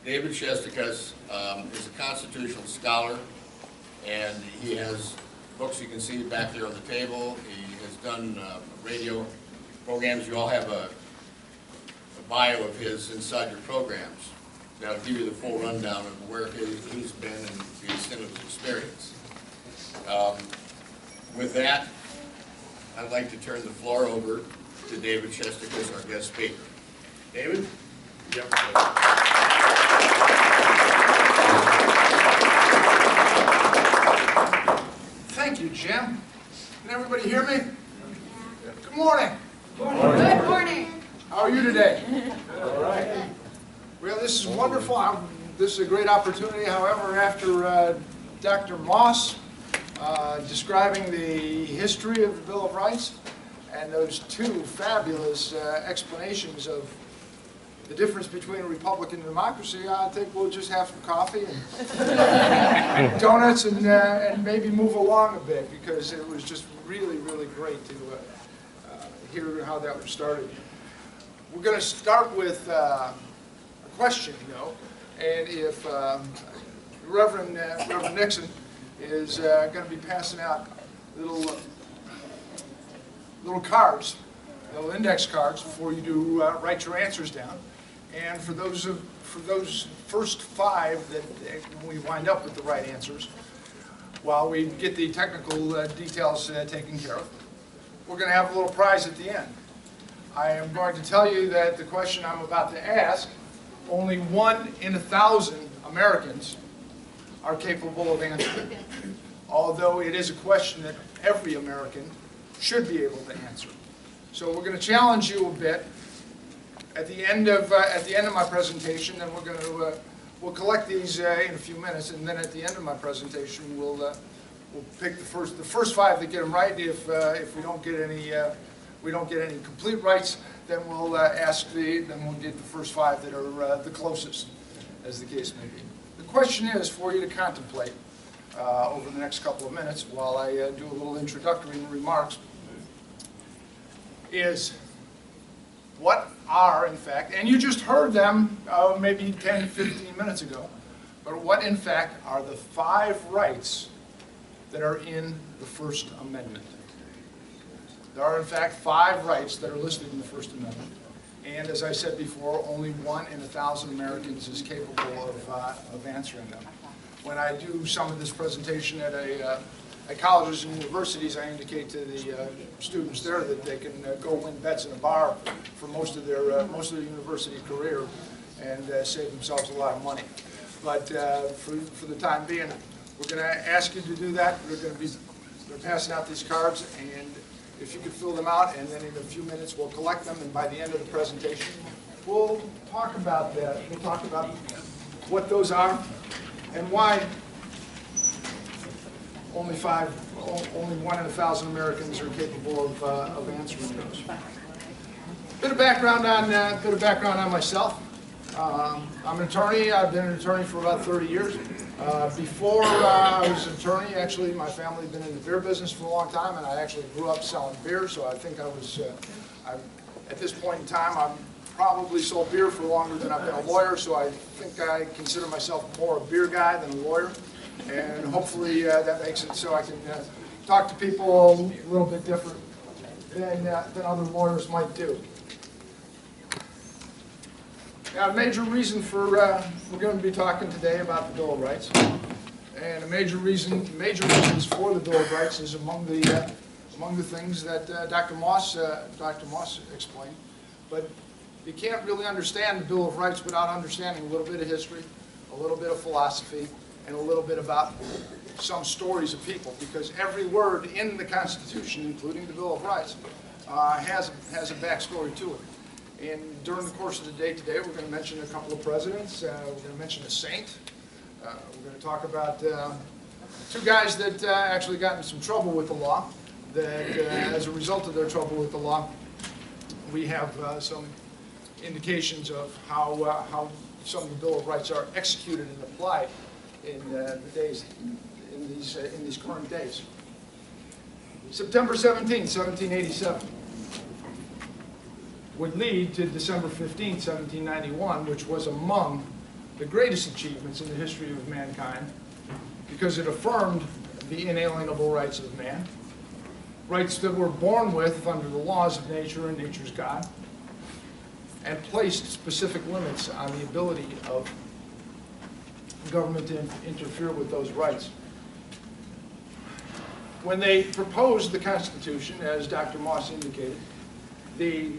David Shestokas is a constitutional scholar, and he has books you can see back there on the table. He has done radio programs. You all have a bio of his inside your programs. That'll give you the full rundown of where he's been and the extent of his experience. With that, I'd like to turn the floor over to David Shestokas, our guest speaker. David? Yep. Thank you, Jim. Can everybody hear me? Good morning. Good morning. Good morning. How are you today? All right. Well, this is wonderful. This is a great opportunity. However, after Dr. Moss describing the history of the Bill of Rights and those two fabulous explanations of the difference between a republic and democracy, I think we'll just have some coffee and donuts and maybe move along a bit, because it was just really, really great to hear how that was started. We're going to start with a question, and if Reverend Nixon is going to be passing out little cards, little index cards for you to write your answers down. And for those first five that we wind up with the right answers, while we get the technical details taken care of, we're going to have a little prize at the end. I am going to tell you that the question I'm about to ask, only 1 in 1,000 Americans are capable of answering, although it is a question that every American should be able to answer. So we're going to challenge you a bit at the end of my presentation, and we'll collect these in a few minutes, and then at the end of my presentation we'll pick the first five that get them right. If we don't get any complete rights, then we'll get the first five that are the closest, as the case may be. The question is for you to contemplate over the next couple of minutes while I do a little introductory remarks, is what are, in fact, and you just heard them maybe 10, 15 minutes ago, but what, in fact, are the 5 rights that are in the First Amendment? There are, in fact, 5 rights that are listed in the First Amendment, and as I said before, only 1 in 1,000 Americans is capable of answering them. When I do some of this presentation at colleges and universities, I indicate to the students there that they can go win bets in a bar for most of their university career and save themselves a lot of money. But for the time being, we're going to ask you to do that. They're passing out these cards, and if you could fill them out, and then in a few minutes we'll collect them, and by the end of the presentation we'll talk about that. We'll talk about what those are and why only 1 in 1,000 Americans are capable of answering those. Bit of background on myself. I'm an attorney. I've been an attorney for about 30 years. Before I was an attorney, actually, my family had been in the beer business for a long time, and I actually grew up selling beer. So I think at this point in time, I've probably sold beer for longer than I've been a lawyer. So I think I consider myself more a beer guy than a lawyer. And hopefully that makes it so I can talk to people a little bit different than other lawyers might do. Now, a major reason for we're going to be talking today about the Bill of Rights, and major reasons for the Bill of Rights is among the things that Dr. Moss explained. But you can't really understand the Bill of Rights without understanding a little bit of history, a little bit of philosophy, and a little bit about some stories of people, because every word in the Constitution, including the Bill of Rights, has a backstory to it. And during the course of the day today, we're going to mention a couple of presidents. We're going to mention a saint. We're going to talk about 2 guys that actually got in some trouble with the law. That as a result of their trouble with the law, we have some indications of how some of the Bill of Rights are executed and applied in these current days. September 17, 1787 would lead to December 15, 1791, which was among the greatest achievements in the history of mankind because it affirmed the inalienable rights of man, rights that we're born with under the laws of nature and nature's God, and placed specific limits on the ability of government to interfere with those rights. When they proposed the Constitution, as Dr. Moss indicated, there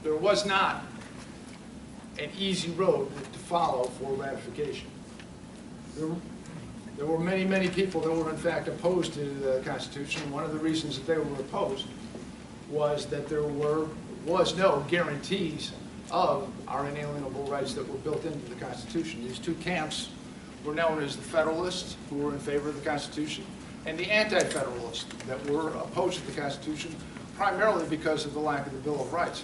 was not an easy road to follow for ratification. There were many, many people that were in fact opposed to the Constitution. One of the reasons that they were opposed was that there was no guarantees of our inalienable rights that were built into the Constitution. These two camps were known as the Federalists, who were in favor of the Constitution, and the Anti-Federalists that were opposed to the Constitution, primarily because of the lack of the Bill of Rights.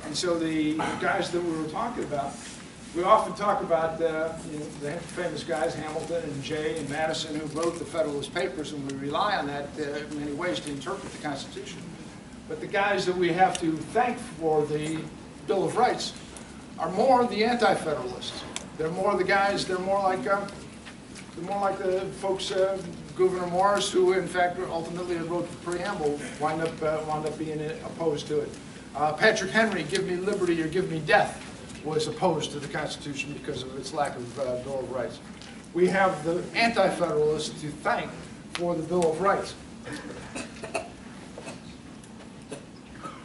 And so the guys that we were talking about, we often talk about the famous guys, Hamilton and Jay and Madison, who wrote the Federalist Papers, and we rely on that in many ways to interpret the Constitution. But the guys that we have to thank for the Bill of Rights are more the Anti-Federalists. They're more the guys, they're more like the folks, Gouverneur Morris, who in fact ultimately wrote the preamble, wound up being opposed to it. Patrick Henry, give me liberty or give me death, was opposed to the Constitution because of its lack of Bill of Rights. We have the Anti-Federalists to thank for the Bill of Rights.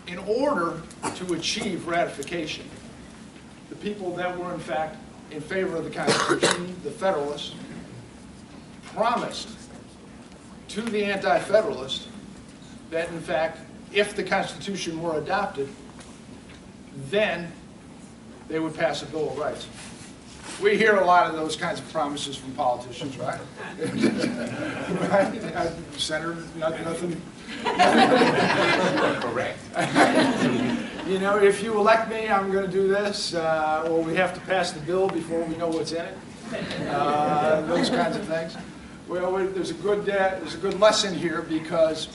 In order to achieve ratification, the people that were in fact in favor of the Constitution, the Federalists, promised to the Anti-Federalists that in fact, if the Constitution were adopted, then they would pass a Bill of Rights. We hear a lot of those kinds of promises from politicians, right? Right? Senator, nothing. Correct. You know, if you elect me, I'm going to do this, or we have to pass the bill before we know what's in it. Those kinds of things. Well, there's a good lesson here because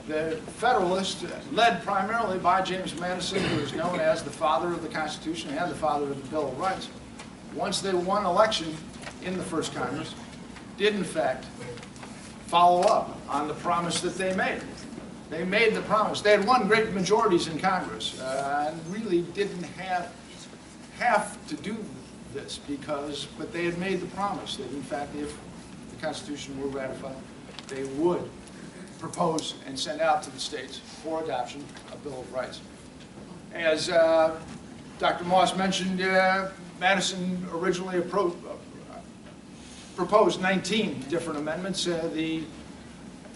the Federalists, led primarily by James Madison, who is known as the father of the Constitution and the father of the Bill of Rights, once they won election in the first Congress, did in fact follow up on the promise that they made. They made the promise. They had won great majorities in Congress and really didn't have to do this but they had made the promise that in fact if the Constitution were ratified, they would propose and send out to the states for adoption a Bill of Rights. As Dr. Moss mentioned, Madison originally proposed 19 different amendments.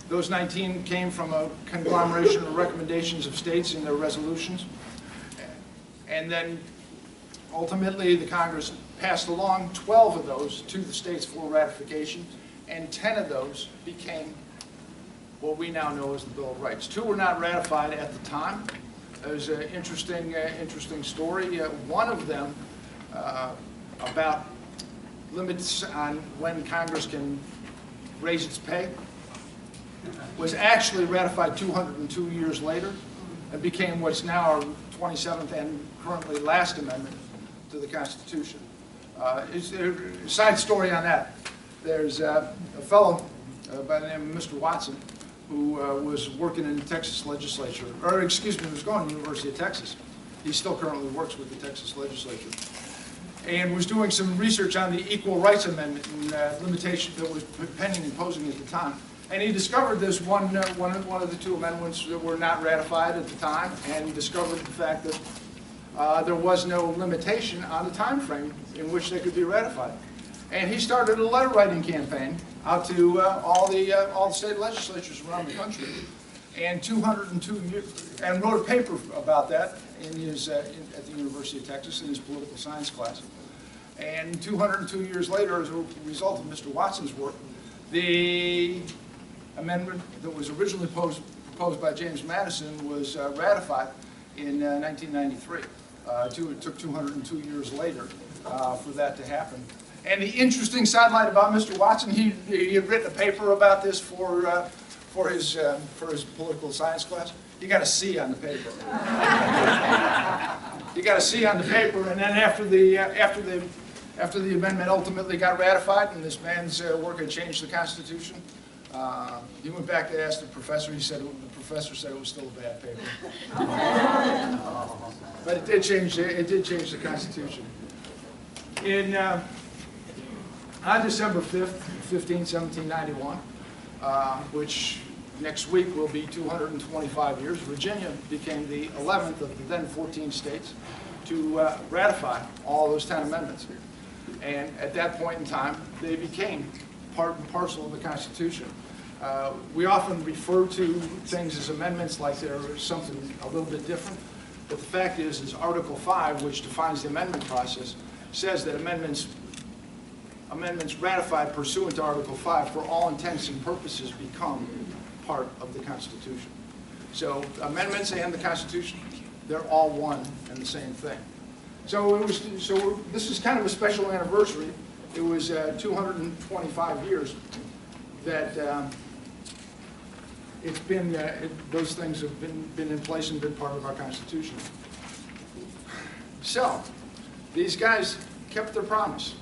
Those 19 came from a conglomeration of recommendations of states in their resolutions. And then ultimately the Congress passed along 12 of those to the states for ratification, and 10 of those became what we now know as the Bill of Rights. 2 were not ratified at the time. There's an interesting story. One of them about limits on when Congress can raise its pay was actually ratified 202 years later and became what's now our 27th and currently last amendment to the Constitution. A side story on that. There's a fellow by the name of Mr. Watson who was working in the Texas legislature, or excuse me, was going to the University of Texas. He still currently works with the Texas legislature, and was doing some research on the Equal Rights Amendment and limitation that was pending and posing at the time. And he discovered this one of the 2 amendments that were not ratified at the time, and discovered the fact that there was no limitation on the time frame in which they could be ratified. And he started a letter writing campaign out to all the state legislatures around the country, and 202 years, and wrote a paper about that in his at the University of Texas in his political science class. And 202 years later, as a result of Mr. Watson's work, the amendment that was originally proposed by James Madison was ratified in 1993. It took 202 years later for that to happen. And the interesting sidelight about Mr. Watson, he had written a paper about this for his political science class. He got a C on the paper. you got a C on the paper, and then after the amendment ultimately got ratified and this man's work had changed the Constitution, he went back to ask the professor. The professor said it was still a bad paper. But it did change the Constitution. On December 5th, 1791, which next week will be 225 years, Virginia became the 11th of the then 14 states to ratify all those 10 amendments. And at that point in time, they became part and parcel of the Constitution. We often refer to things as amendments like they're something a little bit different, but the fact is Article 5, which defines the amendment process, says that amendments ratified pursuant to Article 5 for all intents and purposes become part of the Constitution. So amendments and the Constitution, they're all one and the same thing. So this is kind of a special anniversary. It was 225 years that it's been, those things have been in place and been part of our Constitution. So these guys kept their promise.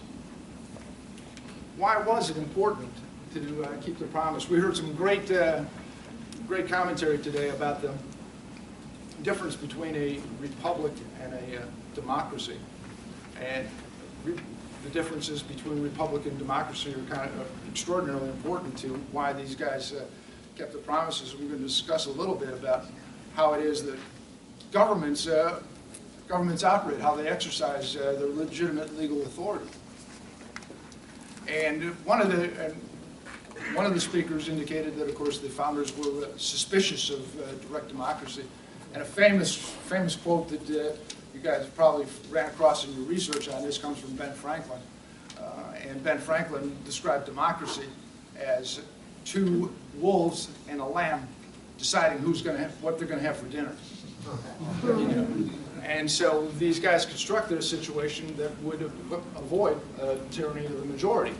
Why was it important to keep the promise? We heard some great commentary today about the difference between a republic and a democracy. And the differences between republic and democracy are kind of extraordinarily important to why these guys kept the promises. We're going to discuss a little bit about how it is that governments operate, how they exercise their legitimate legal authority. And one of the speakers indicated that, of course, the founders were suspicious of direct democracy. And a famous quote that you guys probably ran across in your research on this comes from Ben Franklin. And Ben Franklin described democracy as two wolves and a lamb deciding what they're going to have for dinner. You know? And so these guys constructed a situation that would avoid tyranny of the majority.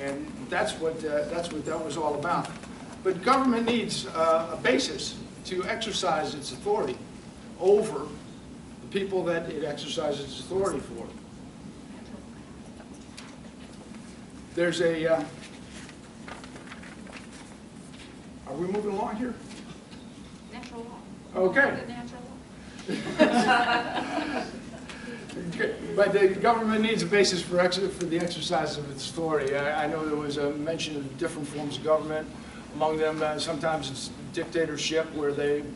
And that's what that was all about. But government needs a basis to exercise its authority over the people that it exercises its authority for. There's a... are we moving along here? Natural law. Okay. The natural law. But the government needs a basis for the exercise of its authority. I know there was a mention of different forms of government. Among them, sometimes it's dictatorship, where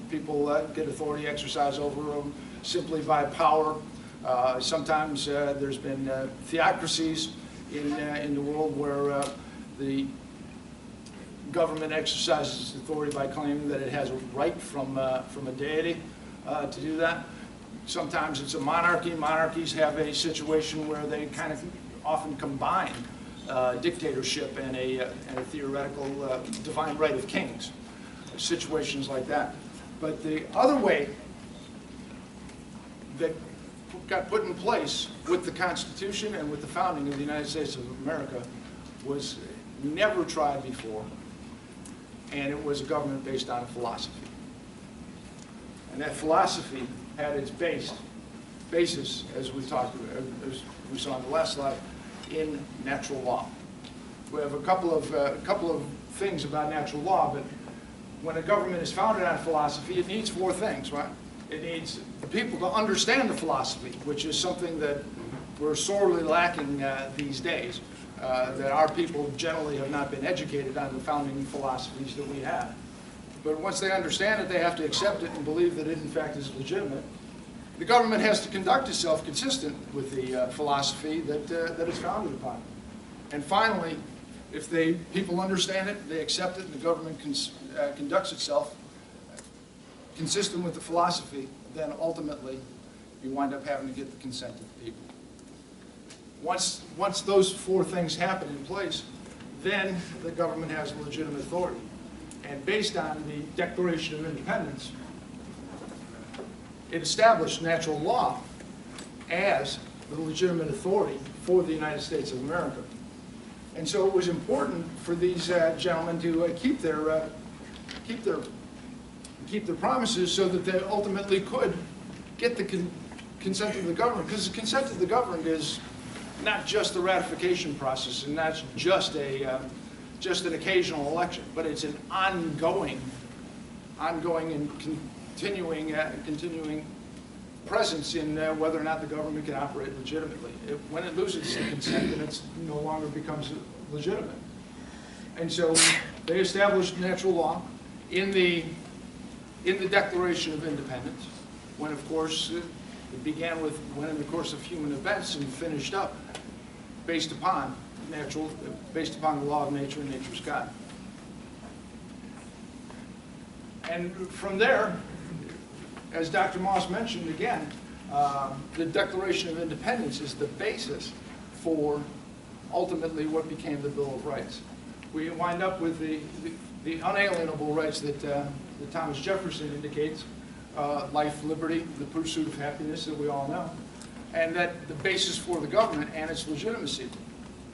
people get authority exercised over them simply by power. Sometimes there's been theocracies in the world where the government exercises its authority by claiming that it has a right from a deity to do that. Sometimes it's a monarchy. Monarchies have a situation where they kind of often combine dictatorship and a theoretical divine right of kings. Situations like that. But the other way that got put in place with the Constitution and with the founding of the United States of America was never tried before, and it was a government based on a philosophy. And that philosophy had its basis, as we saw on the last slide, in natural law. We have a couple of things about natural law, but when a government is founded on philosophy, it needs four things, right? It needs the people to understand the philosophy, which is something that we're sorely lacking these days. That our people generally have not been educated on the founding philosophies that we have. But once they understand it, they have to accept it and believe that it in fact is legitimate. The government has to conduct itself consistent with the philosophy that it's founded upon. And finally, if people understand it, they accept it, and the government conducts itself consistent with the philosophy, then ultimately you wind up having to get the consent of the people. Once those four things happen in place, then the government has legitimate authority. And based on the Declaration of Independence, it established natural law as the legitimate authority for the United States of America. And so it was important for these gentlemen to keep their promises so that they ultimately could get the consent of the governed, because the consent of the governed is not just the ratification process, and not just just an occasional election, but it's an ongoing and continuing presence in whether or not the government can operate legitimately. When it loses the consent, then it no longer becomes legitimate. And so they established natural law in the Declaration of Independence, when of course it began with when in the course of human events and finished up based upon the law of nature and nature's God. And from there, as Dr. Moss mentioned again, the Declaration of Independence is the basis for ultimately what became the Bill of Rights. We wind up with the unalienable rights that Thomas Jefferson indicates, life, liberty, the pursuit of happiness that we all know, and that the basis for the government and its legitimacy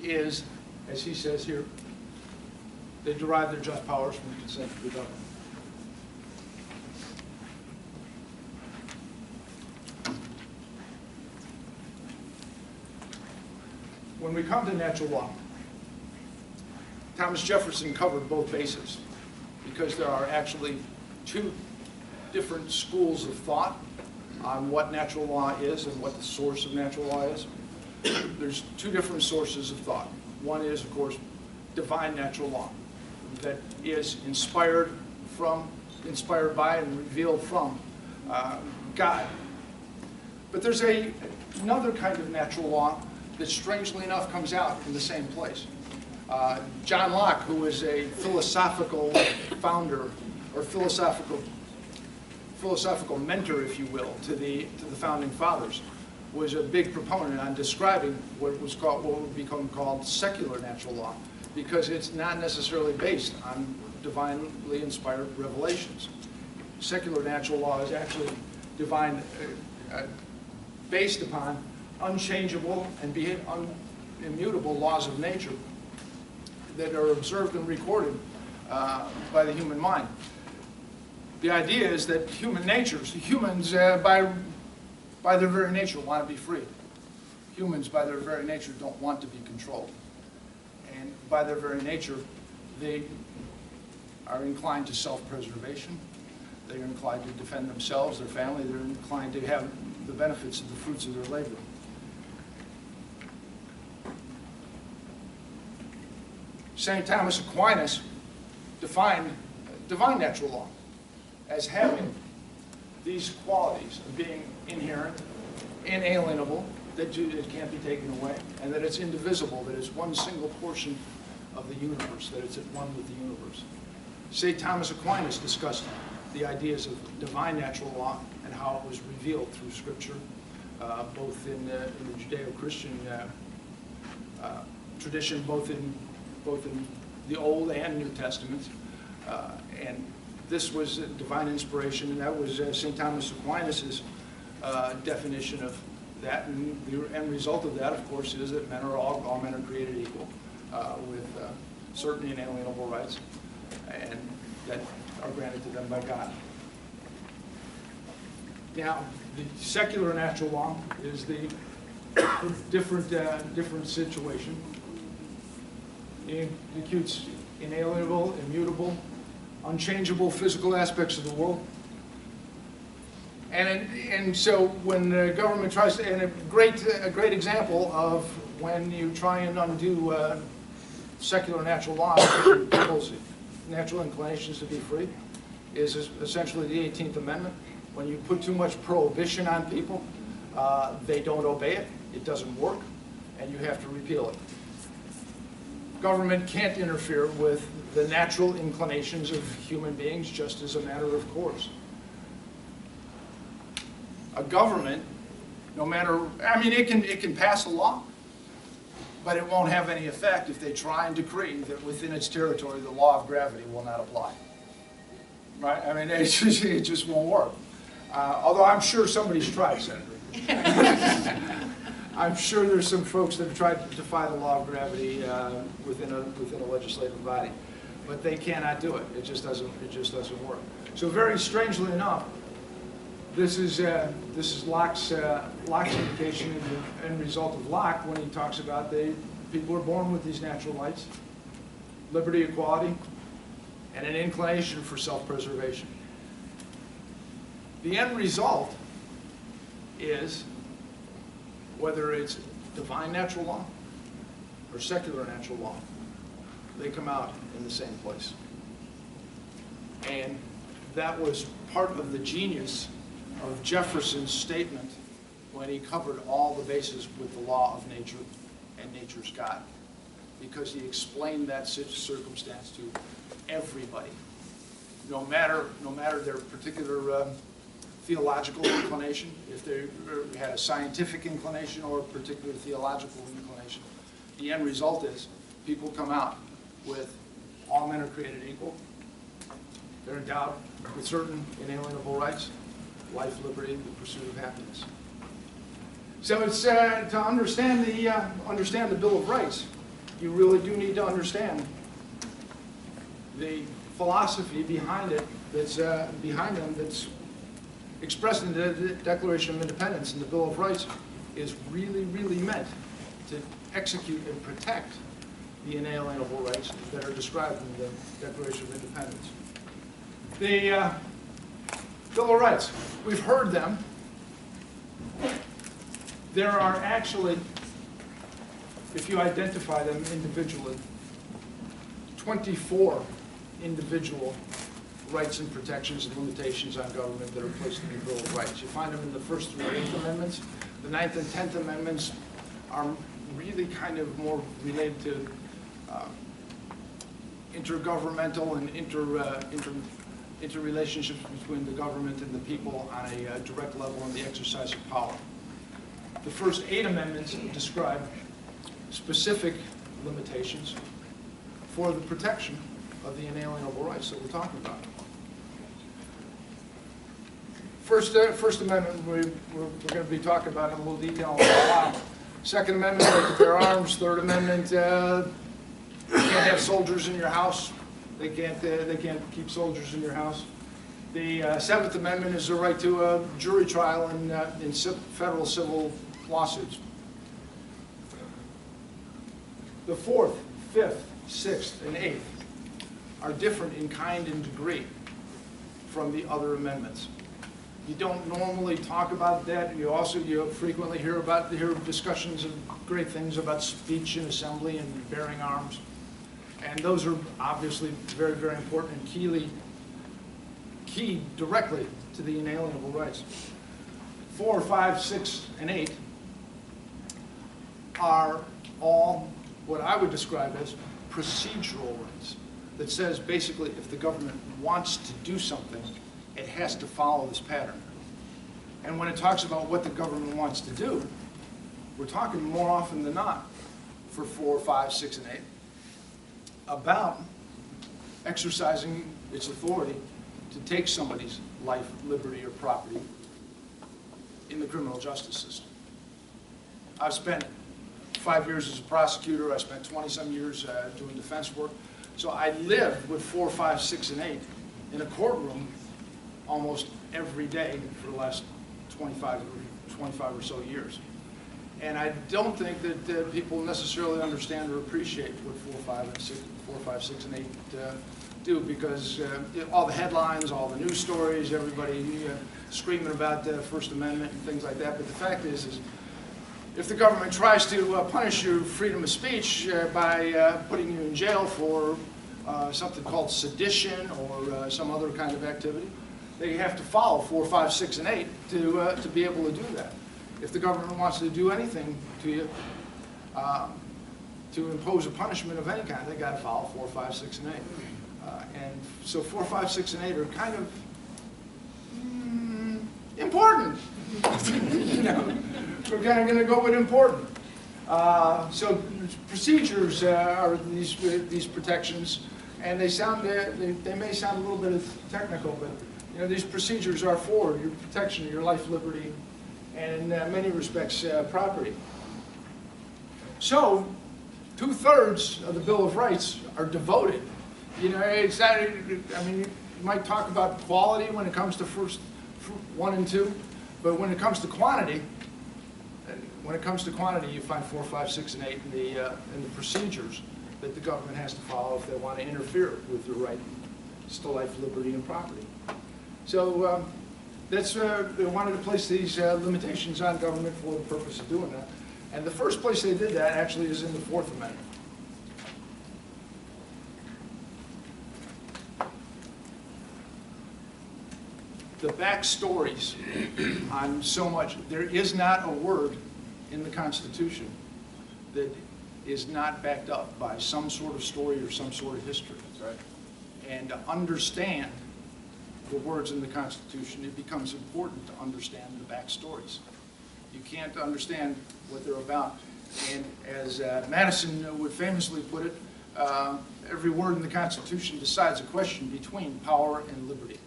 is, as he says here, they derive their just powers from the consent of the government. When we come to natural law, Thomas Jefferson covered both bases because there are actually two different schools of thought on what natural law is and what the source of natural law is. There's two different sources of thought. One is, of course, divine natural law that is inspired by and revealed from God. But there's another kind of natural law that strangely enough comes out in the same place. John Locke, who was a philosophical founder or philosophical mentor, if you will, to the founding fathers, was a big proponent on describing what would become called secular natural law, because it's not necessarily based on divinely inspired revelations. Secular natural law is actually based upon unchangeable and immutable laws of nature that are observed and recorded by the human mind. The idea is that humans by their very nature want to be free. Humans by their very nature don't want to be controlled. And by their very nature, they are inclined to self-preservation. They are inclined to defend themselves, their family. They're inclined to have the benefits of the fruits of their labor. St. Thomas Aquinas defined divine natural law as having these qualities of being inherent, inalienable, that it can't be taken away, and that it's indivisible, that it's one single portion of the universe, that it's at one with the universe. St. Thomas Aquinas discussed the ideas of divine natural law and how it was revealed through Scripture, both in the Judeo-Christian tradition, both in the Old and New Testaments, and this was divine inspiration, and that was St. Thomas Aquinas' definition of that, and the end result of that, of course, is that all men are created equal, with certain inalienable rights, and that are granted to them by God. Now, the secular natural law is the different situation. It includes inalienable, immutable, unchangeable physical aspects of the world. And so when the government tries to, and a great example of when you try and undo secular natural law, people's natural inclinations to be free, is essentially the 18th Amendment. When you put too much prohibition on people, they don't obey it, it doesn't work, and you have to repeal it. Government can't interfere with the natural inclinations of human beings just as a matter of course. A government, no matter, I mean, it can pass a law, but it won't have any effect if they try and decree that within its territory the law of gravity will not apply. Right? I mean, it just won't work. Although I'm sure somebody's tried, Senator. I'm sure there's some folks that have tried to defy the law of gravity within a legislative body, but they cannot do it. It just doesn't work. So very strangely enough, This is Locke's indication in the end result of Locke when he talks about people are born with these natural rights, liberty, equality, and an inclination for self-preservation. The end result is, whether it's divine natural law or secular natural law, they come out in the same place. And that was part of the genius of Jefferson's statement when he covered all the bases with the law of nature and nature's God, because he explained that circumstance to everybody, no matter their particular theological inclination, if they had a scientific inclination or a particular theological inclination. The end result is people come out with all men are created equal. They're endowed with certain inalienable rights, life, liberty, the pursuit of happiness. So it's to understand the Bill of Rights, you really do need to understand the philosophy behind it, that's behind them, that's expressed in the Declaration of Independence. And the Bill of Rights is really, really meant to execute and protect the inalienable rights that are described in the Declaration of Independence. The Bill of Rights, we've heard them. There are actually, if you identify them individually, 24 individual rights and protections and limitations on government that are placed in the Bill of Rights. You find them in the first 3 8th Amendments. The 9th and 10th Amendments are really kind of more related to intergovernmental and interrelationships between the government and the people on a direct level in the exercise of power. The first 8 amendments describe specific limitations for the protection of the inalienable rights that we're talking about. First Amendment we're going to be talking about in a little detail in a while. Second Amendment, right to bear arms. Third Amendment, you can't have soldiers in your house. They can't keep soldiers in your house. The Seventh Amendment is the right to a jury trial in federal civil lawsuits. The 4th, 5th, 6th, and 8th are different in kind and degree from the other amendments. You don't normally talk about that. You frequently hear discussions of great things about speech and assembly and bearing arms. And those are obviously very, very important and key directly to the inalienable rights. 4, 5, 6, and 8 are all what I would describe as procedural rights. That says basically if the government wants to do something, it has to follow this pattern. And when it talks about what the government wants to do, we're talking more often than not for 4, 5, 6, and 8 about exercising its authority to take somebody's life, liberty, or property in the criminal justice system. I've spent 5 years as a prosecutor. I spent 20-some years doing defense work. So I lived with 4, 5, 6, and 8 in a courtroom almost every day for the last 25 or so years. And I don't think that people necessarily understand or appreciate what 4, 5, 6, and 8 do, because all the headlines, all the news stories, everybody screaming about the First Amendment and things like that. But the fact is if the government tries to punish your freedom of speech by putting you in jail for something called sedition or some other kind of activity, they have to follow 4, 5, 6, and 8 to be able to do that. If the government wants to do anything to you, to impose a punishment of any kind, they got to follow 4, 5, 6, and 8. And so 4, 5, 6, and 8 are kind of important. You know, we're kind of going to go with important. So procedures are these protections, and they may sound a little bit technical, but you know, these procedures are for your protection of your life, liberty, and in many respects, property. So, 2/3 of the Bill of Rights are devoted. You know, it's not, I mean, you might talk about equality when it comes to First 1 and 2, but when it comes to quantity, you find 4, 5, 6, and 8 in the procedures that the government has to follow if they want to interfere with your right to life, liberty, and property. So they wanted to place these limitations on government for the purpose of doing that. And the first place they did that actually is in the Fourth Amendment. The backstories on so much, there is not a word in the Constitution that is not backed up by some sort of story or some sort of history. Right. And to understand the words in the Constitution, it becomes important to understand the backstories. You can't understand what they're about. And as Madison would famously put it, every word in the Constitution decides a question between power and liberty.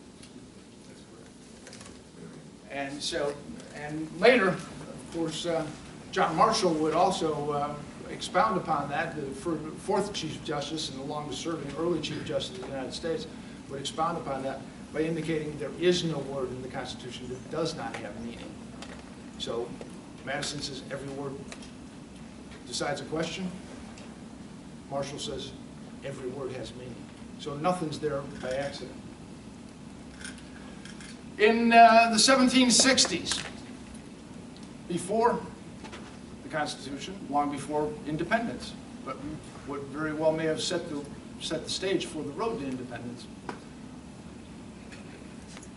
And so, and later, of course, John Marshall would also expound upon that. The fourth Chief Justice and the longest-serving early Chief Justice of the United States would expound upon that by indicating there is no word in the Constitution that does not have meaning. So Madison says every word decides a question. Marshall says every word has meaning. So nothing's there by accident. In the 1760s, before the Constitution, long before independence, but what very well may have set the stage for the road to independence,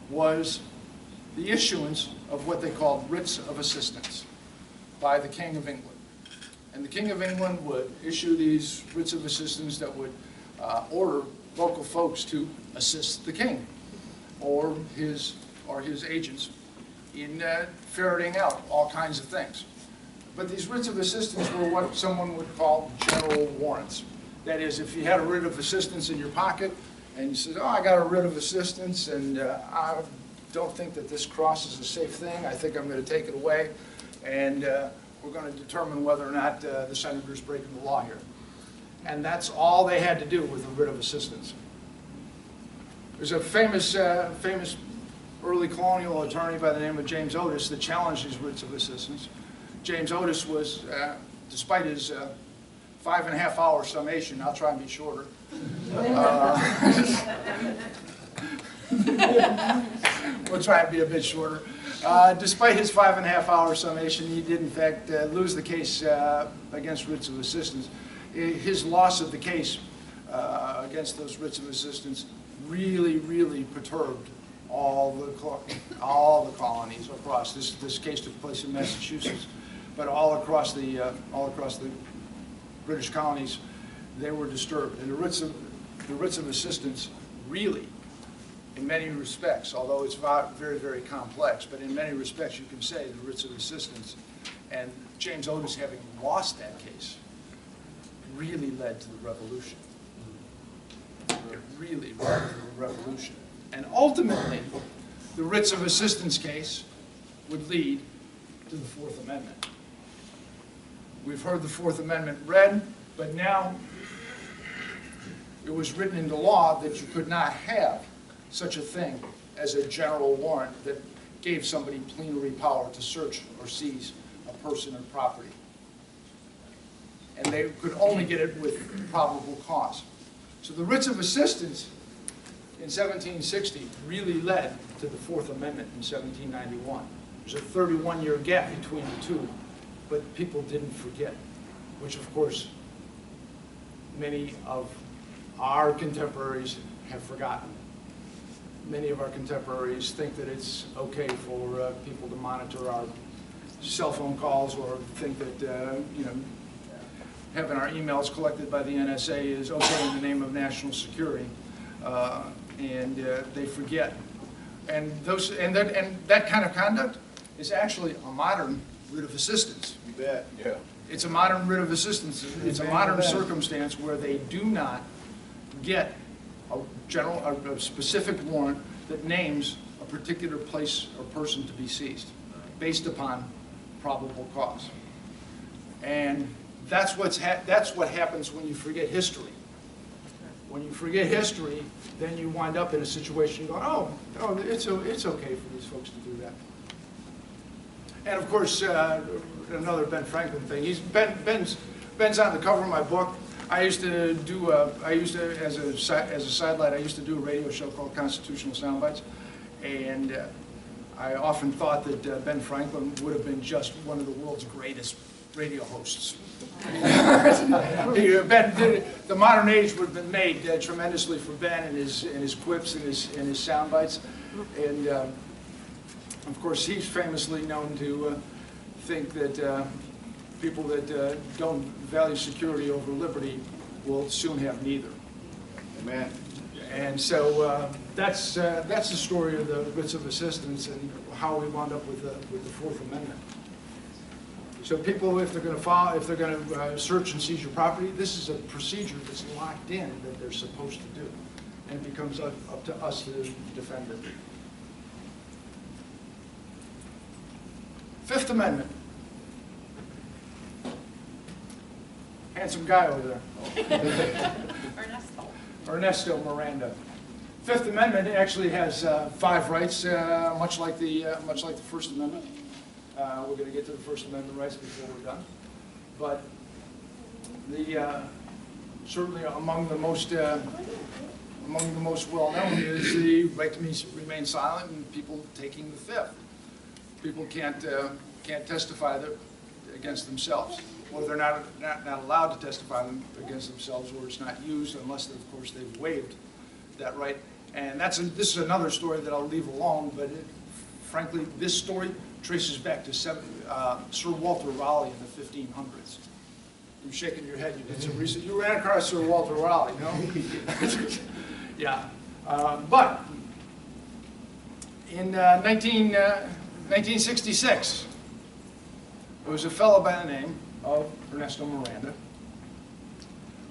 was the issuance of what they called writs of assistance by the King of England. And the King of England would issue these writs of assistance that would order local folks to assist the king or his agents in ferreting out all kinds of things. But these writs of assistance were what someone would call general warrants. That is, if you had a writ of assistance in your pocket and you said, oh, I got a writ of assistance and I don't think that this cross is a safe thing, I think I'm going to take it away, and we're going to determine whether or not the senator's breaking the law here. And that's all they had to do with a writ of assistance. There's a famous early colonial attorney by the name of James Otis that challenged these writs of assistance. James Otis was, despite his 5.5-hour summation, I'll try and be shorter. We'll try and be a bit shorter. Despite his 5.5-hour summation, he did in fact lose the case against writs of assistance. His loss of the case against those writs of assistance really perturbed all the colonies across. This case took place in Massachusetts, but all across the British colonies, they were disturbed. And the writs of assistance really, in many respects, although it's very complex, but in many respects you can say the writs of assistance, and James Otis having lost that case, really led to the revolution. It really led to the revolution. And ultimately, the writs of assistance case would lead to the Fourth Amendment. We've heard the Fourth Amendment read, but now it was written into law that you could not have such a thing as a general warrant that gave somebody plenary power to search or seize a person or property. And they could only get it with probable cause. So the writs of assistance in 1760 really led to the Fourth Amendment in 1791. There's a 31-year gap between the two, but people didn't forget, which of course many of our contemporaries have forgotten. Many of our contemporaries think that it's okay for people to monitor our cell phone calls, or think that having our emails collected by the NSA is okay in the name of national security, and they forget. And that kind of conduct is actually a modern writ of assistance. You bet. Yeah. It's a modern writ of assistance. It's a modern circumstance where they do not get a specific warrant that names a particular place or person to be seized based upon probable cause. And that's what happens when you forget history. When you forget history, then you wind up in a situation going, oh, it's okay for these folks to do that. And of course, another Ben Franklin thing. Ben's on the cover of my book. As a sidelight, I used to do a radio show called Constitutional Soundbites, and I often thought that Ben Franklin would have been just one of the world's greatest radio hosts. The modern age would have been made tremendously for Ben and his quips and his sound bites. And of course, he's famously known to think that people that don't value security over liberty will soon have neither. Amen. And so that's the story of the writs of assistance and how we wound up with the Fourth Amendment. So people, if they're going to search and seize your property, this is a procedure that's locked in that they're supposed to do, and it becomes up to us to defend it. Fifth Amendment. Handsome guy over there. Ernesto Miranda. Fifth Amendment actually has 5 rights, much like the First Amendment. We're going to get to the First Amendment rights before we're done, but certainly among the most well-known is the right to remain silent, and people taking the Fifth. People can't testify against themselves, or they're not allowed to testify against themselves, or it's not used unless, of course, they've waived that right. And this is another story that I'll leave alone, but frankly, this story traces back to Sir Walter Raleigh in the 1500s. You're shaking your head. You did some research. You ran across Sir Walter Raleigh, no? Yeah. But in 1966, there was a fellow by the name of Ernesto Miranda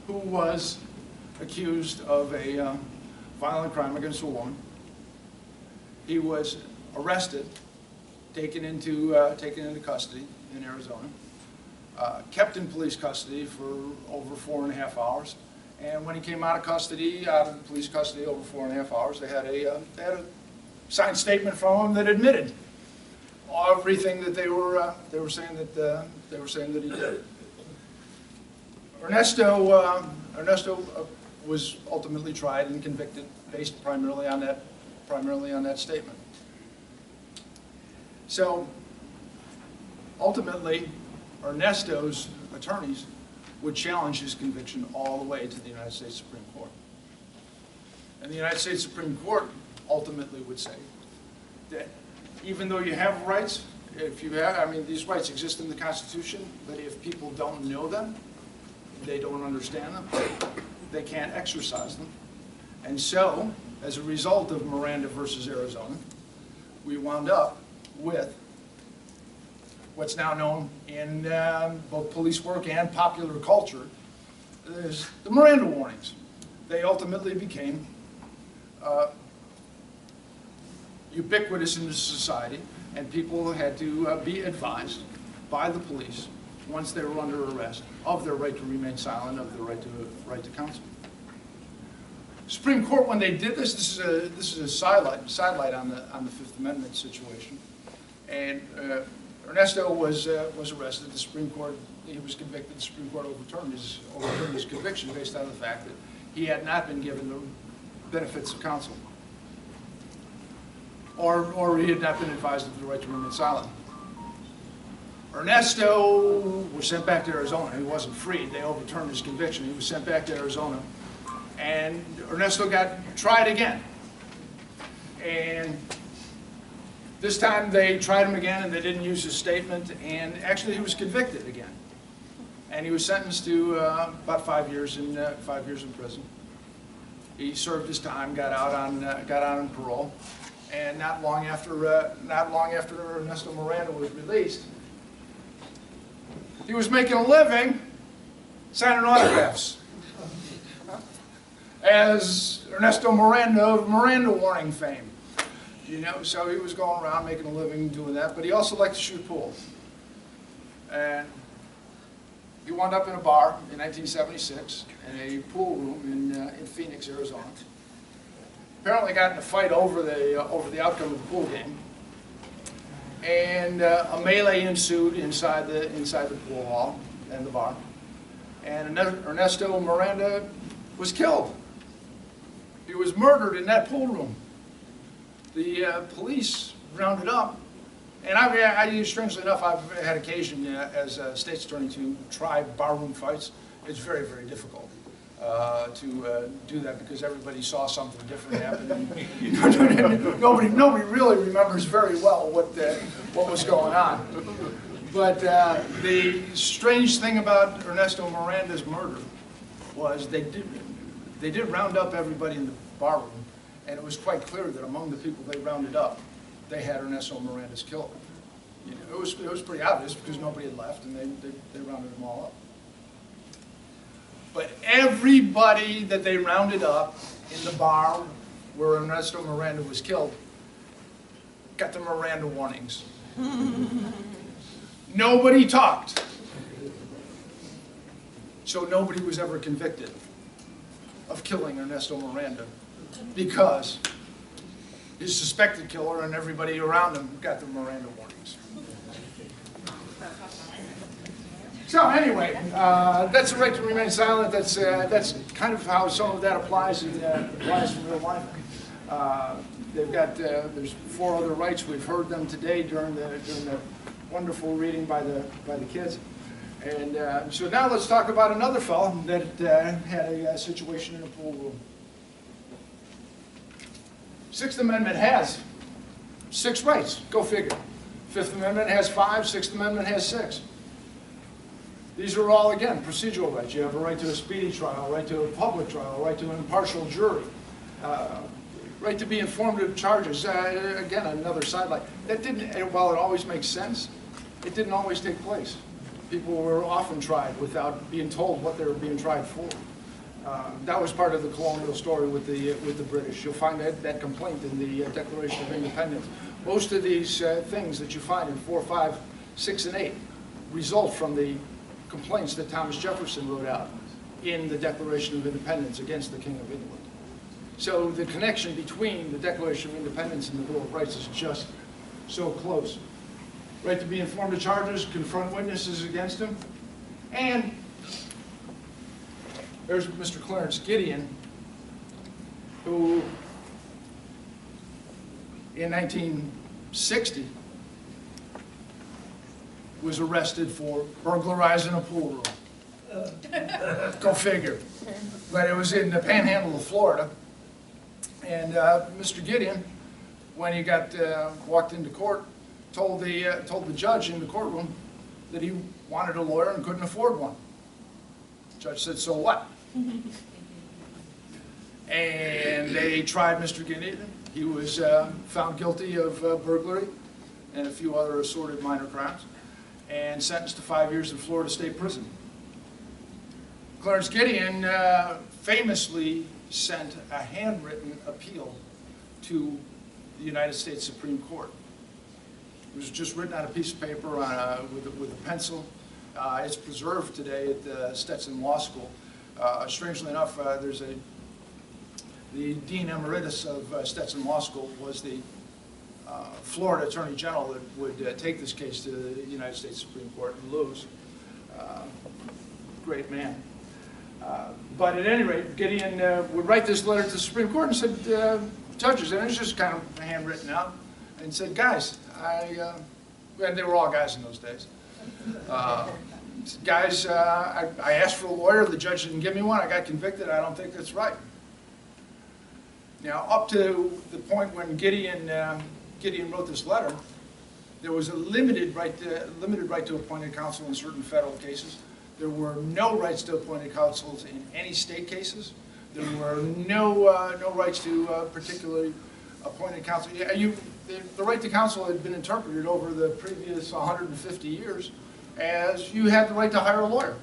who was accused of a violent crime against a woman. He was arrested, taken into custody in Arizona, kept in police custody for over 4.5 hours. And when he came out of police custody over 4.5 hours, they had a signed statement from him that admitted everything that they were saying that he did. Ernesto was ultimately tried and convicted based primarily on that statement. So ultimately, Ernesto's attorneys would challenge his conviction all the way to the United States Supreme Court. And the United States Supreme Court ultimately would say that even though you have rights, these rights exist in the Constitution, but if people don't know them, they don't understand them, they can't exercise them. And so, as a result of Miranda versus Arizona, we wound up with what's now known in both police work and popular culture as the Miranda warnings. They ultimately became ubiquitous in society, and people had to be advised by the police once they were under arrest of their right to remain silent, of their right to counsel. Supreme Court, when they did this is a sidelight on the Fifth Amendment situation, and Ernesto was arrested. The Supreme Court, he was convicted. The Supreme Court overturned his conviction based on the fact that he had not been given the benefits of counsel, or he had not been advised of the right to remain silent. Ernesto was sent back to Arizona. He wasn't freed. They overturned his conviction. He was sent back to Arizona, and Ernesto got tried again. And this time they tried him again, and they didn't use his statement, and actually he was convicted again. And he was sentenced to about 5 years in prison. He served his time, got out on parole, and not long after Ernesto Miranda was released, he was making a living signing autographs as Ernesto Miranda of Miranda warning fame. So he was going around making a living doing that, but he also liked to shoot pool. And he wound up in a bar in 1976 in a pool room in Phoenix, Arizona. Apparently got in a fight over the outcome of the pool game, and a melee ensued inside the pool hall and the bar, and Ernesto Miranda was killed. He was murdered in that pool room. The police rounded up, and strangely enough, I've had occasion as a state's attorney to try barroom fights. It's very, very difficult to do that because everybody saw something different happen. And nobody really remembers very well what was going on. But the strange thing about Ernesto Miranda's murder was they did round up everybody in the barroom, and it was quite clear that among the people they rounded up, they had Ernesto Miranda's killer. You know, it was pretty obvious because nobody had left, and they rounded them all up. But everybody that they rounded up in the bar where Ernesto Miranda was killed got the Miranda warnings. Nobody talked. So nobody was ever convicted of killing Ernesto Miranda because his suspected killer and everybody around him got the Miranda warnings. So anyway, that's the right to remain silent. That's kind of how some of that applies in real life. They've got there's 4 other rights. We've heard them today during the wonderful reading by the kids. And so now let's talk about another fellow that had a situation in a pool room. Sixth Amendment has 6 rights. Go figure. Fifth Amendment has 5. Sixth Amendment has 6. These are all, again, procedural rights. You have a right to a speedy trial, right to a public trial, right to an impartial jury, right to be informed of charges. Again, another sidelight. That didn't, while it always makes sense, it didn't always take place. People were often tried without being told what they were being tried for. That was part of the colonial story with the British. You'll find that complaint in the Declaration of Independence. Most of these things that you find in 4, 5, 6, and 8 result from the complaints that Thomas Jefferson wrote out in the Declaration of Independence against the King of England. So the connection between the Declaration of Independence and the Bill of Rights is just so close. Right to be informed of charges, confront witnesses against him, and there's Mr. Clarence Gideon, who in 1960 was arrested for burglarizing a pool room. Go figure. But it was in the panhandle of Florida. And Mr. Gideon, when he got walked into court, told the judge in the courtroom that he wanted a lawyer and couldn't afford one. The judge said, "So what?" And they tried Mr. Gideon. He was found guilty of burglary and a few other assorted minor crimes, and sentenced to 5 years in Florida State Prison. Clarence Gideon famously sent a handwritten appeal to the United States Supreme Court. It was just written on a piece of paper with a pencil. It's preserved today at the Stetson Law School. Strangely enough, the Dean Emeritus of Stetson Law School was the Florida Attorney General that would take this case to the United States Supreme Court and lose. Great man. But at any rate, Gideon would write this letter to the Supreme Court and said, judges, and it was just kind of handwritten out, and said, guys, and they were all guys in those days. Guys, I asked for a lawyer, the judge didn't give me one, I got convicted, I don't think that's right. Now, up to the point when Gideon wrote this letter, there was a limited right to appointed counsel in certain federal cases. There were no rights to appointed counsels in any state cases. There were no rights to particularly appointed counsel. The right to counsel had been interpreted over the previous 150 years as you had the right to hire a lawyer.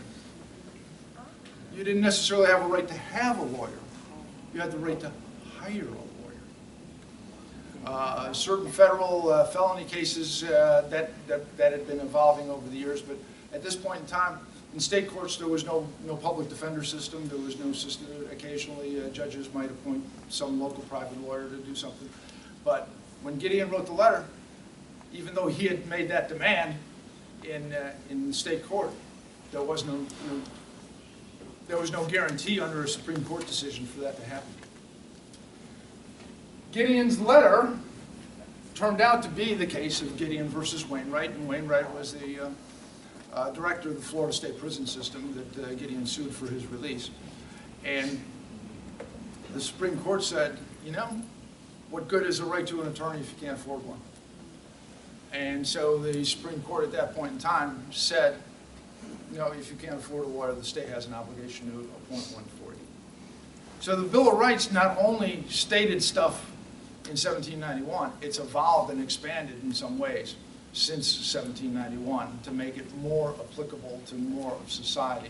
You didn't necessarily have a right to have a lawyer. You had the right to hire a lawyer. Certain federal felony cases that had been evolving over the years, but At this point in time, in state courts, there was no public defender system. There was no system. Occasionally, judges might appoint some local private lawyer to do something. But when Gideon wrote the letter, even though he had made that demand in state court, there was no guarantee under a Supreme Court decision for that to happen. Gideon's letter turned out to be the case of Gideon versus Wainwright, and Wainwright was the director of the Florida State Prison System that Gideon sued for his release. And the Supreme Court said, you know, what good is a right to an attorney if you can't afford one? And so the Supreme Court at that point in time said, you know, if you can't afford a lawyer, the state has an obligation to appoint one for you. So the Bill of Rights not only stated stuff in 1791, it's evolved and expanded in some ways since 1791 to make it more applicable to more of society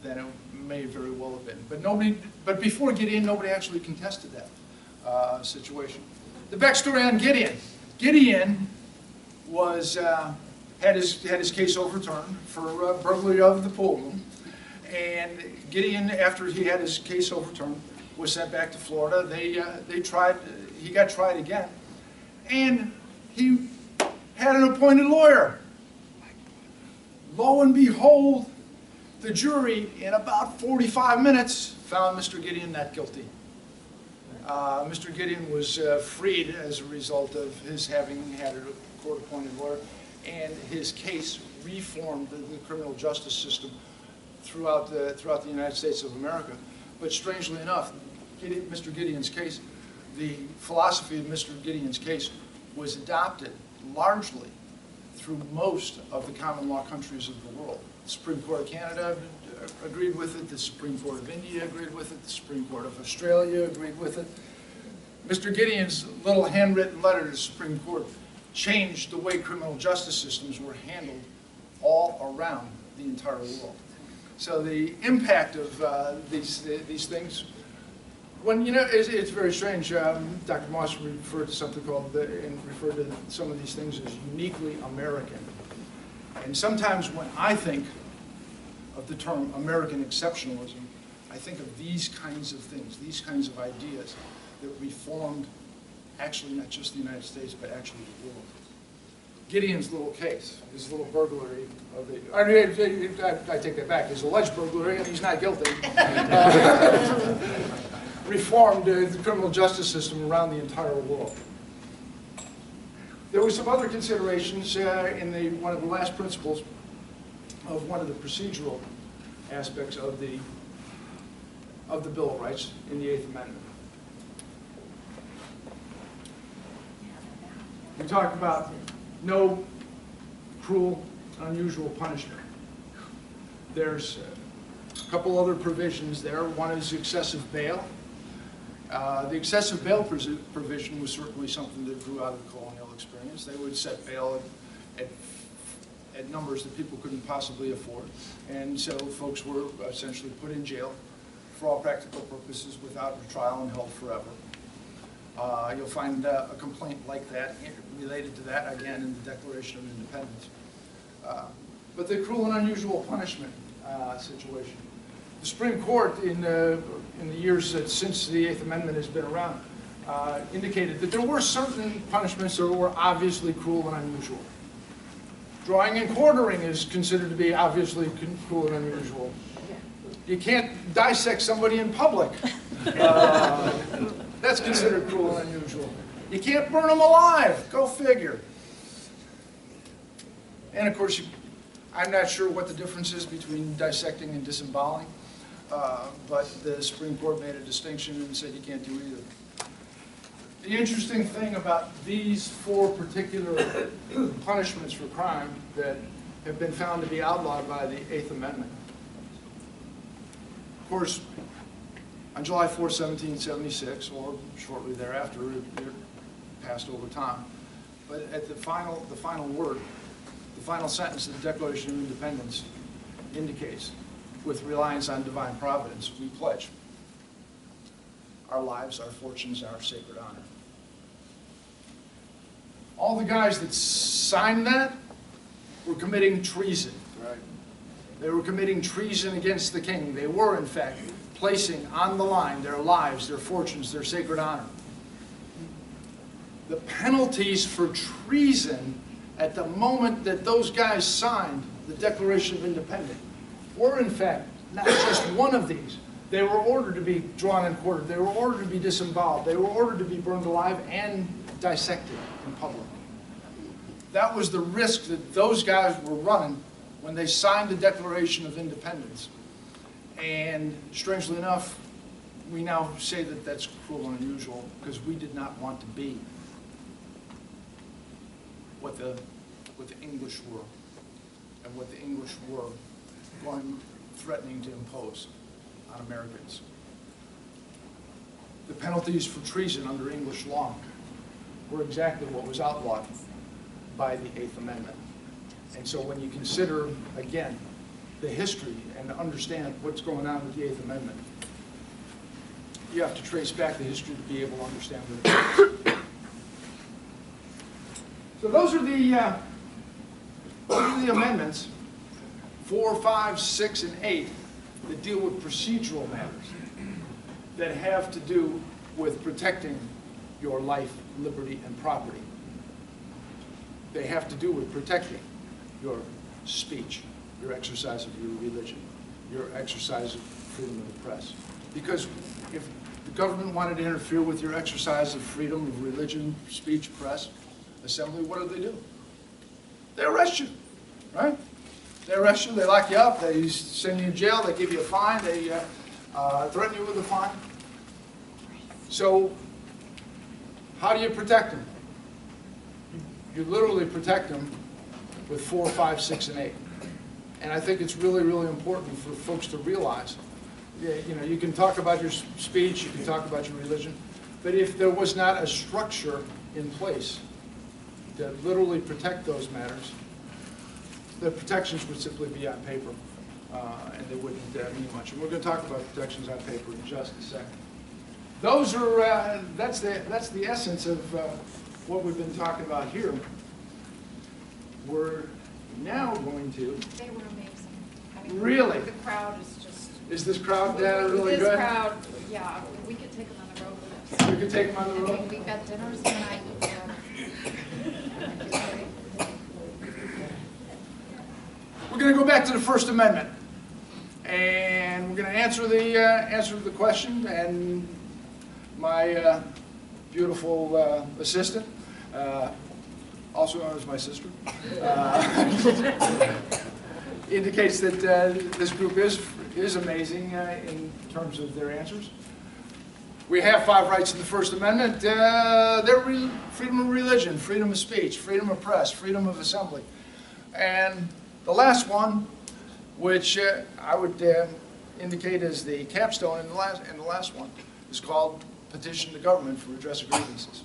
than it may very well have been. But before Gideon, nobody actually contested that situation. The backstory on Gideon. Gideon was had his case overturned for burglary of the pool room, and Gideon, after he had his case overturned, was sent back to Florida. He got tried again, and he had an appointed lawyer. Lo and behold, the jury, in about 45 minutes, found Mr. Gideon not guilty. Mr. Gideon was freed as a result of his having had a court-appointed lawyer, and his case reformed the criminal justice system throughout the United States of America. But strangely enough, Mr. Gideon's case, the philosophy of Mr. Gideon's case was adopted largely through most of the common law countries of the world. The Supreme Court of Canada agreed with it, the Supreme Court of India agreed with it, the Supreme Court of Australia agreed with it. Mr. Gideon's little handwritten letter to the Supreme Court changed the way criminal justice systems were handled all around the entire world. So the impact of these things, when, you know, it's very strange. Dr. Moss referred to something called, and referred to some of these things as uniquely American. And sometimes when I think of the term American exceptionalism, I think of these kinds of things, these kinds of ideas that reformed actually not just the United States, but actually the world. Gideon's little case, his little burglary of the, I take that back, his alleged burglary, and he's not guilty, reformed the criminal justice system around the entire world. There were some other considerations in one of the last principles of one of the procedural aspects of the Bill of Rights in the Eighth Amendment. We talk about no cruel, unusual punishment. There's a couple other provisions there. One is excessive bail. The excessive bail provision was certainly something that grew out of the colonial experience. They would set bail at numbers that people couldn't possibly afford. And so folks were essentially put in jail for all practical purposes without a trial and held forever. You'll find a complaint like that related to that, again, in the Declaration of Independence. But the cruel and unusual punishment situation. The Supreme Court, in the years since the Eighth Amendment has been around, indicated that there were certain punishments that were obviously cruel and unusual. Drawing and quartering is considered to be obviously cruel and unusual. You can't dissect somebody in public. That's considered cruel and unusual. You can't burn them alive. Go figure. And of course, I'm not sure what the difference is between dissecting and disemboweling, but the Supreme Court made a distinction and said you can't do either. The interesting thing about these four particular punishments for crime that have been found to be outlawed by the Eighth Amendment. Of course, on July 4, 1776, or shortly thereafter, it passed over time. But at the final word, the final sentence of the Declaration of Independence indicates, with reliance on divine providence, we pledge our lives, our fortunes, and our sacred honor. All the guys that signed that were committing treason. Right. They were committing treason against the king. They were, in fact, placing on the line their lives, their fortunes, their sacred honor. The penalties for treason at the moment that those guys signed the Declaration of Independence were, in fact, not just one of these. They were ordered to be drawn and quartered. They were ordered to be disemboweled. They were ordered to be burned alive and dissected in public. That was the risk that those guys were running when they signed the Declaration of Independence. And strangely enough, we now say that that's cruel and unusual because we did not want to be what the English were and what the English were threatening to impose on Americans. The penalties for treason under English law were exactly what was outlawed by the Eighth Amendment. And so when you consider, again, the history and understand what's going on with the Eighth Amendment, you have to trace back the history to be able to understand what it is. So those are the amendments, 4, 5, 6, and 8, that deal with procedural matters that have to do with protecting your life, liberty, and property. They have to do with protecting your speech, your exercise of your religion, your exercise of freedom of the press. Because if the government wanted to interfere with your exercise of freedom of religion, speech, press, assembly, what do? They arrest you, right? They arrest you, they lock you up, they send you to jail, they give you a fine, they threaten you with a fine. So, how do you protect them? You literally protect them with 4, 5, 6, and 8. And I think it's really, really important for folks to realize, you know, you can talk about your speech, you can talk about your religion, but if there was not a structure in place to literally protect those matters, the protections would simply be on paper, and they wouldn't mean much. And we're going to talk about protections on paper in just a second. Those are that's the essence of what we've been talking about here. We're now going to. They were amazing. I mean, really? The crowd is just. Is this crowd really good? This crowd, yeah. We could take them on the road with us. We could take them on the road. I mean, we've got dinners tonight. We're going to go back to the First Amendment, and we're going to answer the question. And my beautiful assistant, also known as my sister, indicates that this group is amazing in terms of their answers. We have 5 rights in the First Amendment. They're freedom of religion, freedom of speech, freedom of press, freedom of assembly. And the last one, which I would indicate as the capstone in the last one, is called petition the government for redress of grievances.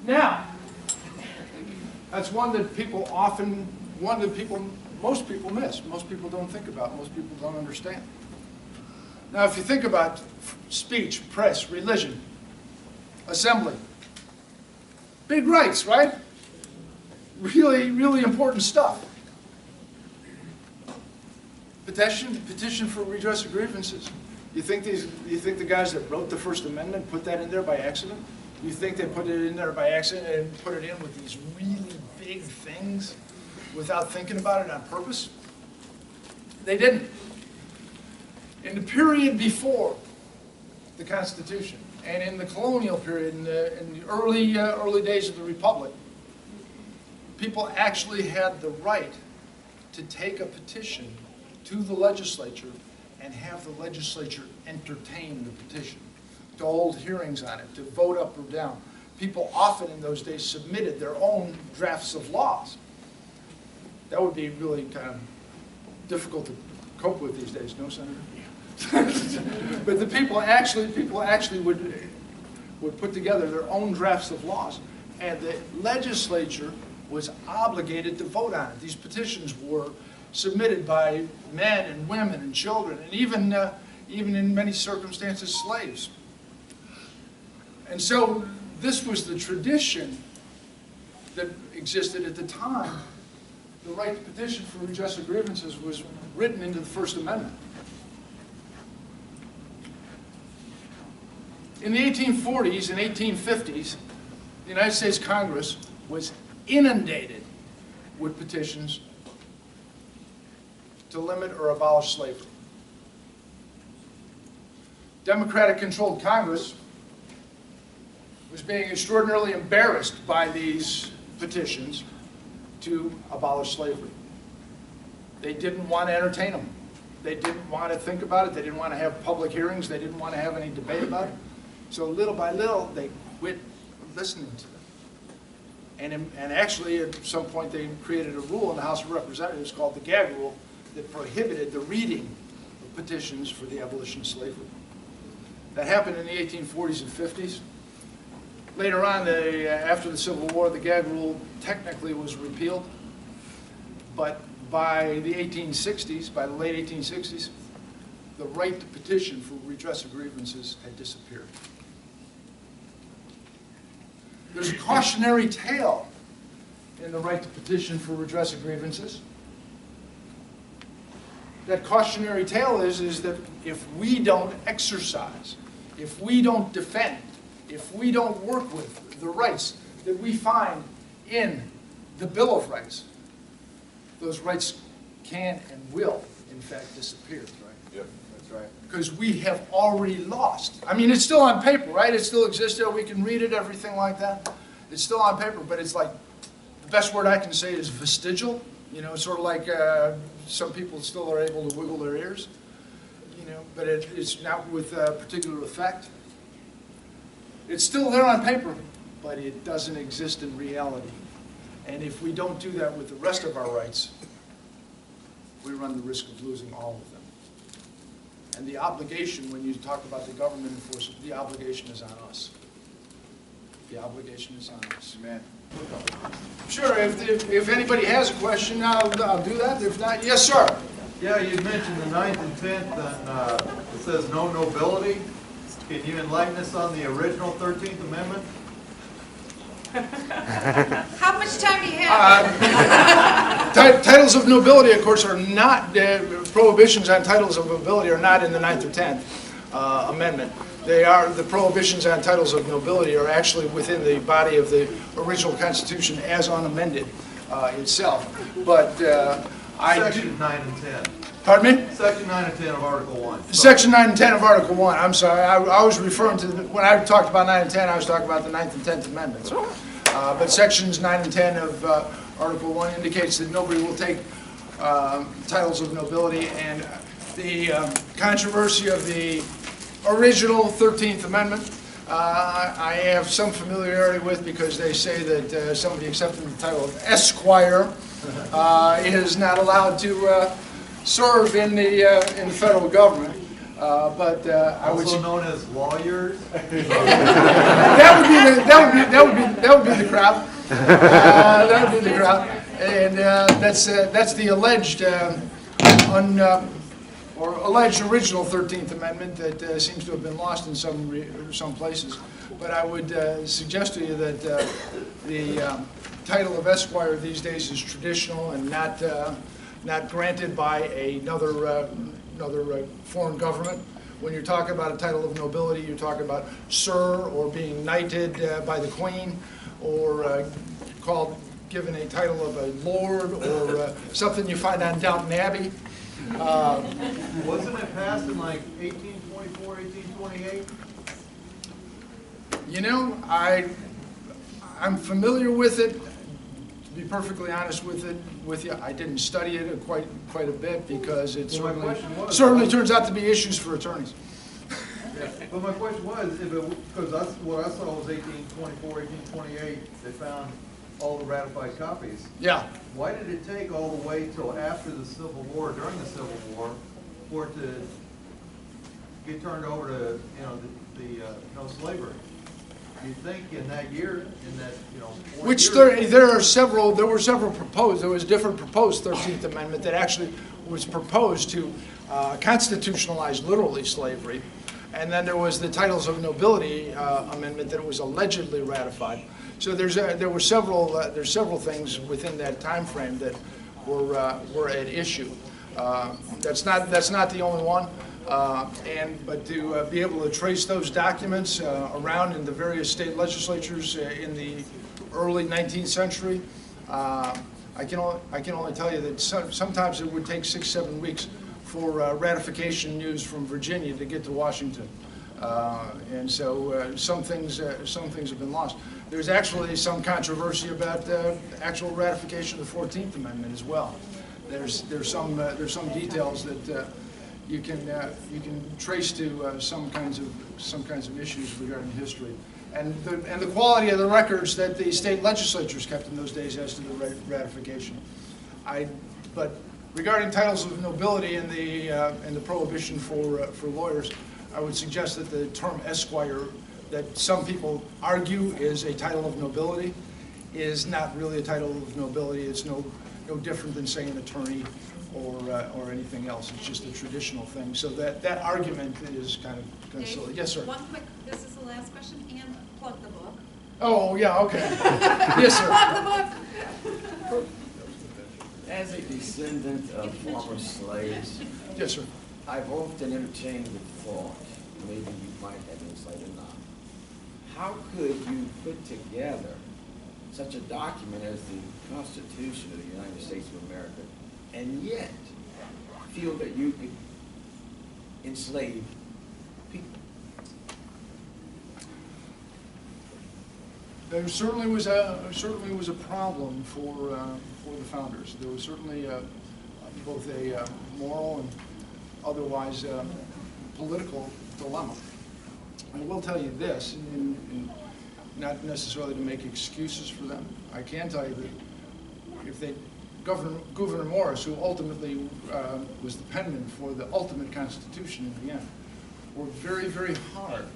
Now, that's one that people most people miss, most people don't think about, most people don't understand. Now, if you think about speech, press, religion, assembly, big rights, right? Really, really important stuff. Petition for redress of grievances. You think the guys that wrote the First Amendment put that in there by accident? You think they put it in there by accident and put it in with these really big things without thinking about it on purpose? They didn't. In the period before the Constitution and in the colonial period, in the early days of the Republic, people actually had the right to take a petition to the legislature and have the legislature entertain the petition, to hold hearings on it, to vote up or down. People often in those days submitted their own drafts of laws. That would be really kind of difficult to cope with these days, no, Senator? But the people actually would put together their own drafts of laws, and the legislature was obligated to vote on it. These petitions were submitted by men and women and children, and even in many circumstances, slaves. And so this was the tradition that existed at the time the right to petition for redress of grievances was written into the First Amendment. In the 1840s and 1850s, the United States Congress was inundated with petitions to limit or abolish slavery. Democratic-controlled Congress was being extraordinarily embarrassed by these petitions to abolish slavery. They didn't want to entertain them. They didn't want to think about it. They didn't want to have public hearings. They didn't want to have any debate about it. So little by little, they quit listening to them. And actually, at some point, they created a rule in the House of Representatives called the gag rule that prohibited the reading of petitions for the abolition of slavery. That happened in the 1840s and 50s. Later on, after the Civil War, the gag rule technically was repealed. But by the 1860s, by the late 1860s, the right to petition for redress of grievances had disappeared. There's a cautionary tale in the right to petition for redress of grievances. That cautionary tale is that if we don't exercise, if we don't defend, if we don't work with the rights that we find in the Bill of Rights, those rights can and will, in fact, disappear, right? Yep, that's right. Because we have already lost. I mean, it's still on paper, right? It still exists there. We can read it, everything like that. It's still on paper, but it's like, the best word I can say is vestigial. You know, sort of like some people still are able to wiggle their ears. You know, but it's not with particular effect. It's still there on paper, but it doesn't exist in reality. And if we don't do that with the rest of our rights, we run the risk of losing all of them. And the obligation, when you talk about the government enforcement, the obligation is on us. The obligation is on us. Amen. Sure, if anybody has a question, I'll do that. If not, yes, sir. Yeah, you mentioned the 9th and 10th, and it says no nobility. Can you enlighten us on the original 13th Amendment? How much time do you have? Titles of nobility, of course, are not, prohibitions on titles of nobility are not in the 9th or 10th Amendment. They are, the prohibitions on titles of nobility are actually within the body of the original Constitution as unamended itself. But Section 9 and 10. Pardon me? Section 9 and 10 of Article 1. Section 9 and 10 of Article 1, I'm sorry, I was referring to, when I talked about 9 and 10, I was talking about the 9th and 10th Amendments. But sections 9 and 10 of Article 1 indicates that nobody will take titles of nobility, and the controversy of the original 13th Amendment, I have some familiarity with, because they say that somebody accepting the title of Esquire is not allowed to serve in the federal government. But I would Also known as lawyers. that would be the crowd. That would be the crowd, and that's the alleged or alleged original 13th Amendment that seems to have been lost in some places. But I would suggest to you that the title of Esquire these days is traditional and not granted by another foreign government. When you're talking about a title of nobility, you're talking about sir, or being knighted by the Queen, or given a title of a lord, or something you find on Downton Abbey. Wasn't it passed in like 1824, 1828? You know, I'm familiar with it. To be perfectly honest with you, I didn't study it quite a bit, because it certainly turns out to be issues for attorneys. Yeah. But my question was, because what I saw was 1824, 1828, they found all the ratified copies. Yeah. Why did it take all the way till after the Civil War, during the Civil War, for it to get turned over to, the no slavery? You think in that year, in that, There were several proposed, there was a different proposed 13th Amendment that actually was proposed to constitutionalize literally slavery. And then there was the Titles of Nobility Amendment that was allegedly ratified. So there's several things within that time frame that were at issue. That's not the only one, but to be able to trace those documents around in the various state legislatures in the early 19th century, I can only tell you that sometimes it would take 6-7 weeks for ratification news from Virginia to get to Washington, and so some things have been lost. There's actually some controversy about actual ratification of the 14th Amendment as well. There's some details that you can trace to some kinds of issues regarding history, and the quality of the records that the state legislatures kept in those days as to the ratification. But regarding titles of nobility and the prohibition for lawyers, I would suggest that the term Esquire, that some people argue is a title of nobility, is not really a title of nobility. It's no different than saying attorney or anything else. It's just a traditional thing. So that argument is kind of silly. Yes, sir. One quick, this is the last question, and plug the book. Oh, yeah, okay. Yes, sir. Plug the book. As a descendant of former slaves, Yes, sir. I've often entertained the thought, maybe you might have insight or not, how could you put together such a document as the Constitution of the United States of America and yet feel that you could enslave people? There certainly was a problem for the founders. There was certainly both a moral and otherwise political dilemma. I will tell you this, and not necessarily to make excuses for them. I can tell you that if Gouverneur Morris, who ultimately was the penman for the ultimate Constitution in the end, worked very, very hard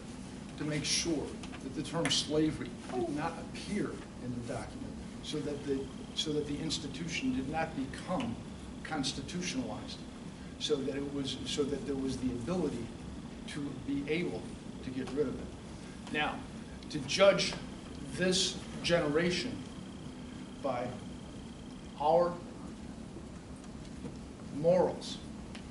to make sure that the term slavery did not appear in the document, so that the institution did not become constitutionalized, so that there was the ability to be able to get rid of it. Now, to judge this generation by our morals,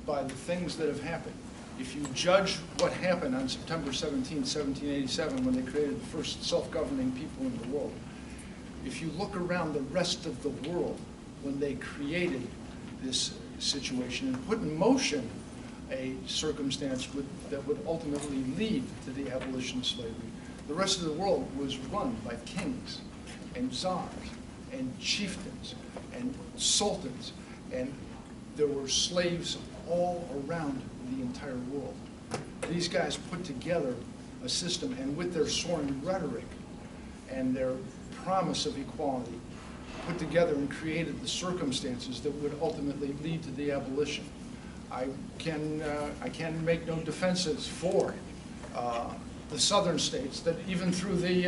by the things that have happened, if you judge what happened on September 17, 1787, when they created the first self-governing people in the world, if you look around the rest of the world when they created this situation and put in motion a circumstance that would ultimately lead to the abolition of slavery, the rest of the world was run by kings and czars and chieftains and sultans, and there were slaves all around the entire world. These guys put together a system, and with their soaring rhetoric and their promise of equality, put together and created the circumstances that would ultimately lead to the abolition. I can make no defenses for the southern states that even through the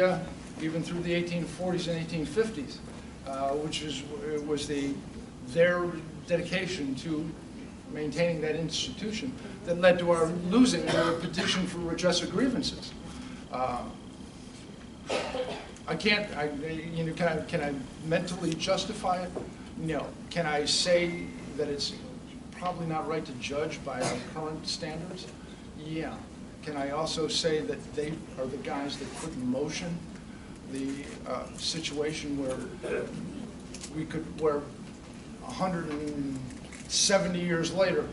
1840s and 1850s, which was their dedication to maintaining that institution that led to our losing their petition for redress of grievances. Can I mentally justify it? No. Can I say that it's probably not right to judge by our current standards? Yeah. Can I also say that they are the guys that put in motion the situation where where 170 years later,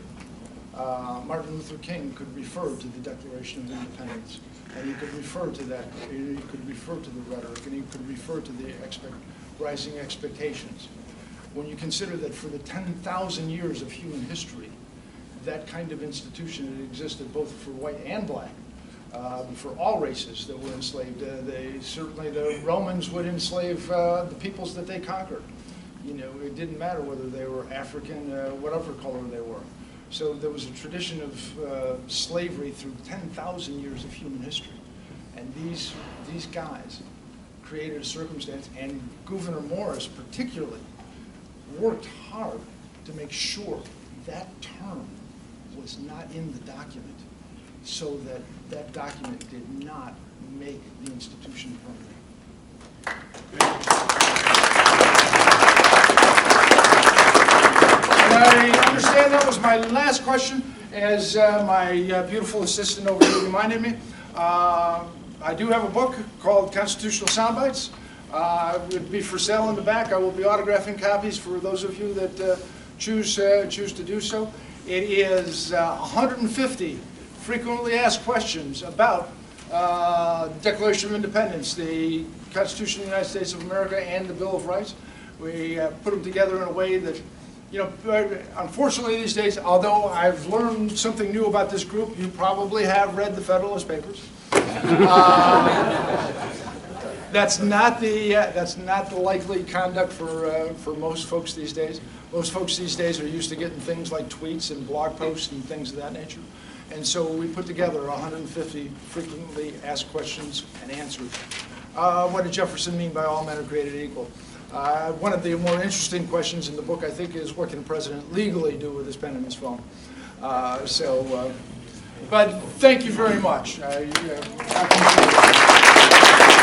Martin Luther King could refer to the Declaration of Independence, and he could refer to that, he could refer to the rhetoric, and he could refer to the rising expectations. When you consider that for the 10,000 years of human history, that kind of institution had existed both for white and black, for all races that were enslaved. Certainly the Romans would enslave the peoples that they conquered. It didn't matter whether they were African, whatever color they were. So there was a tradition of slavery through 10,000 years of human history. And these guys created a circumstance, and Gouverneur Morris particularly worked hard to make sure that term was not in the document, so that that document did not make the institution permanent. I understand that was my last question, as my beautiful assistant over here reminded me. I do have a book called Constitutional Soundbites. It would be for sale in the back. I will be autographing copies for those of you that choose to do so. It is 150 frequently asked questions about the Declaration of Independence, the Constitution of the United States of America, and the Bill of Rights. We put them together in a way that, you know, unfortunately these days, although I've learned something new about this group, you probably have read the Federalist Papers. That's not the likely conduct for most folks these days. Most folks these days are used to getting things like tweets and blog posts and things of that nature. And so we put together 150 frequently asked questions and answers. What did Jefferson mean by all men are created equal? One of the more interesting questions in the book, I think, is what can a president legally do with his pen and his phone? But thank you very much. I appreciate it.